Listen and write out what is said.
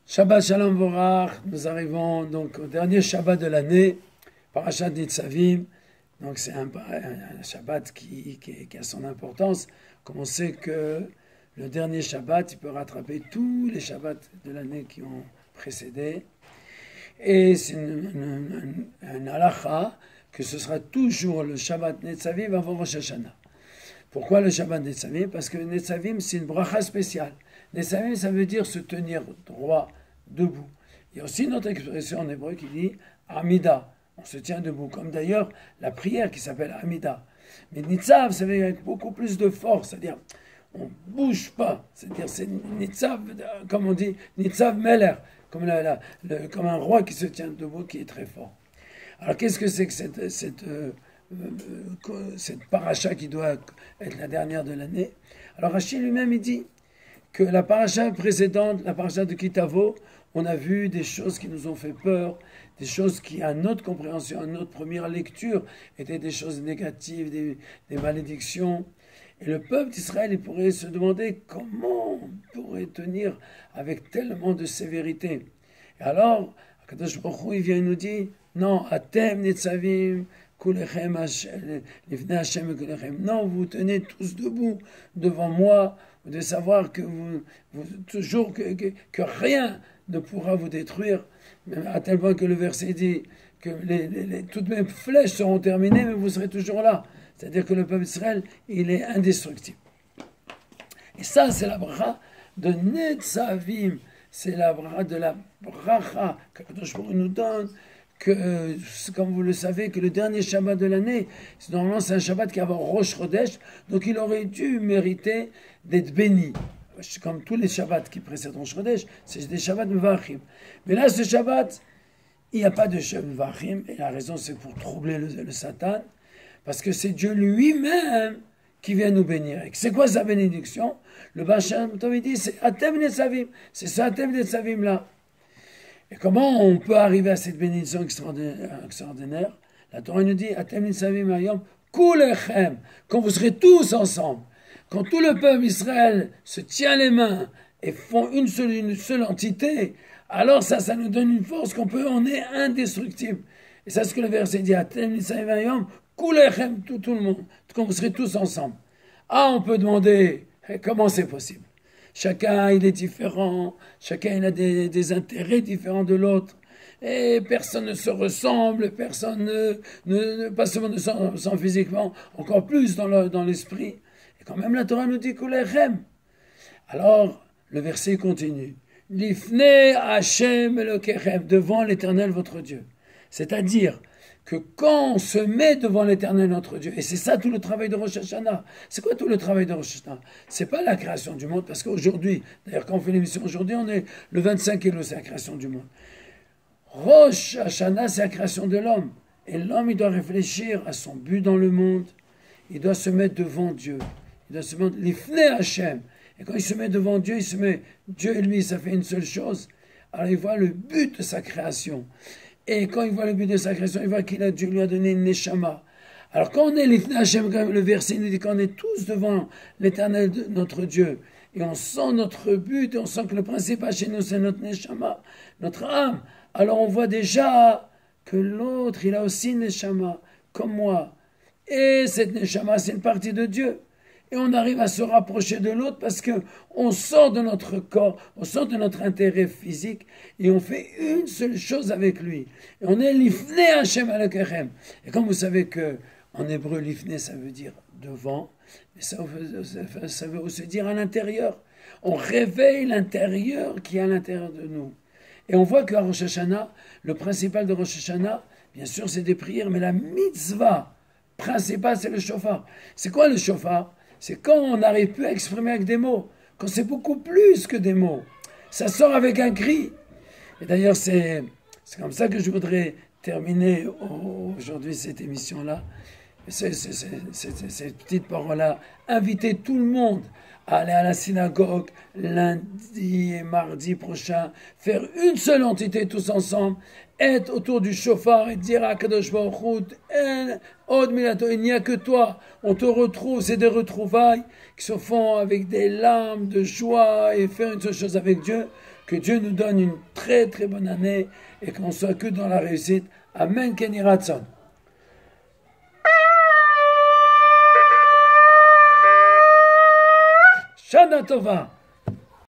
Shabbat Shalom Vorach, nous arrivons donc au dernier Shabbat de l'année, Parashat Nitzavim. Donc c'est un Shabbat qui a son importance, comme on sait que le dernier Shabbat, il peut rattraper tous les Shabbats de l'année qui ont précédé. Et c'est un halacha que ce sera toujours le Shabbat Nitzavim avant Rosh Hashanah. Pourquoi le Shabbat Nitzavim? Parce que Nitzavim, c'est une bracha spéciale. Nitzavim, ça veut dire se tenir droit, debout. Il y a aussi une autre expression en hébreu qui dit Amida. On se tient debout, comme d'ailleurs la prière qui s'appelle Amida. Mais Nitzav, ça veut dire avec beaucoup plus de force, c'est-à-dire on ne bouge pas. C'est-à-dire c'est Nitzav, comme on dit, Nitzav Meler, comme un roi qui se tient debout, qui est très fort. Alors qu'est-ce que c'est que cette paracha qui doit être la dernière de l'année? Alors Rachid lui-même, il dit que la paracha précédente, la paracha de Kitavo, on a vu des choses qui nous ont fait peur, des choses qui, à notre compréhension, à notre première lecture, étaient des choses négatives, des malédictions. Et le peuple d'Israël, il pourrait se demander comment on pourrait tenir avec tellement de sévérité. Et alors, Akadosh Baruch Hu, il vient nous dire, non, Atem Nitzavim, Kulechem Lifnei Hashem Kulechem. Non, vous tenez tous debout devant moi, vous devez savoir que toujours que rien ne pourra vous détruire, à tel point que le verset dit que toutes mes flèches seront terminées, mais vous serez toujours là. C'est-à-dire que le peuple d'Israël, il est indestructible. Et ça, c'est la bracha de Netzavim, c'est la bracha de la bracha que nous donne, que, comme vous le savez, que le dernier Shabbat de l'année, normalement c'est un Shabbat qui est avant Rosh Chodesh, donc il aurait dû mériter d'être béni. Comme tous les Shabbats qui précèdent Rosh Chodesh, c'est des Shabbats Mevachim. Mais là, ce Shabbat, il n'y a pas de Shabbat Mevachim, et la raison c'est pour troubler le Satan, parce que c'est Dieu lui-même qui vient nous bénir. Et c'est quoi sa bénédiction? Le Baal Shem Tov dit, c'est Atem Netzavim, c'est ce Atem Netzavim là. Et comment on peut arriver à cette bénédiction extraordinaire? La Torah nous dit, Atem Netzavim Ayom, Kulechem, quand vous serez tous ensemble. Quand tout le peuple Israël se tient les mains et font une seule entité, alors ça nous donne une force on est indestructible. Et c'est ce que le verset dit, tout le monde, quand vous serez tous ensemble. Ah, on peut demander, comment c'est possible? Chacun, il est différent, chacun, il a des intérêts différents de l'autre. Et personne ne se ressemble, personne pas seulement ne sent physiquement, encore plus dans l'esprit. Quand même la Torah nous dit Kulechem. Alors, le verset continue. Lifnei Hashem Elokechem, devant l'Éternel votre Dieu. C'est-à-dire que quand on se met devant l'Éternel notre Dieu, et c'est ça tout le travail de Rosh Hashanah. C'est quoi tout le travail de Rosh Hashanah? C'est pas la création du monde, parce qu'aujourd'hui, d'ailleurs quand on fait l'émission aujourd'hui, on est le 25 Elul, c'est la création du monde. Rosh Hashanah, c'est la création de l'homme. Et l'homme, il doit réfléchir à son but dans le monde. Il doit se mettre devant Dieu. Il doit se mettre l'ifnei Hashem. Et quand il se met devant Dieu, Dieu et lui, ça fait une seule chose. Alors il voit le but de sa création. Et quand il voit le but de sa création, il voit Dieu lui a donné une neshama. Alors quand on est l'ifnei Hashem, le verset nous dit qu'on est tous devant l'éternel notre Dieu. Et on sent notre but, et on sent que le principal chez nous, c'est notre neshama, notre âme. Alors on voit déjà que l'autre, il a aussi une neshama, comme moi. Et cette neshama, c'est une partie de Dieu. Et on arrive à se rapprocher de l'autre parce qu'on sort de notre corps, on sort de notre intérêt physique et on fait une seule chose avec lui. Et on est l'ifnei Hashem Elokechem. Et comme vous savez qu'en hébreu, l'ifnei, ça veut dire devant, mais ça veut aussi dire à l'intérieur. On réveille l'intérieur qui est à l'intérieur de nous. Et on voit qu'à Rosh Hashanah, le principal de Rosh Hashanah, bien sûr, c'est des prières, mais la mitzvah principale, c'est le shofar. C'est quoi le shofar? C'est quand on n'arrive plus à exprimer avec des mots, quand c'est beaucoup plus que des mots. Ça sort avec un cri. Et d'ailleurs, c'est comme ça que je voudrais terminer aujourd'hui cette émission-là. Cette petite parole-là. Inviter tout le monde à aller à la synagogue lundi et mardi prochain, faire une seule entité tous ensemble, être autour du chauffard et dire à Kadosh Baruch Hu, il n'y a que toi, on te retrouve, c'est des retrouvailles qui se font avec des larmes de joie et faire une seule chose avec Dieu, Que Dieu nous donne une très très bonne année et qu'on soit que dans la réussite. Amen, Ken Yireh Ratzon. Shana Tova.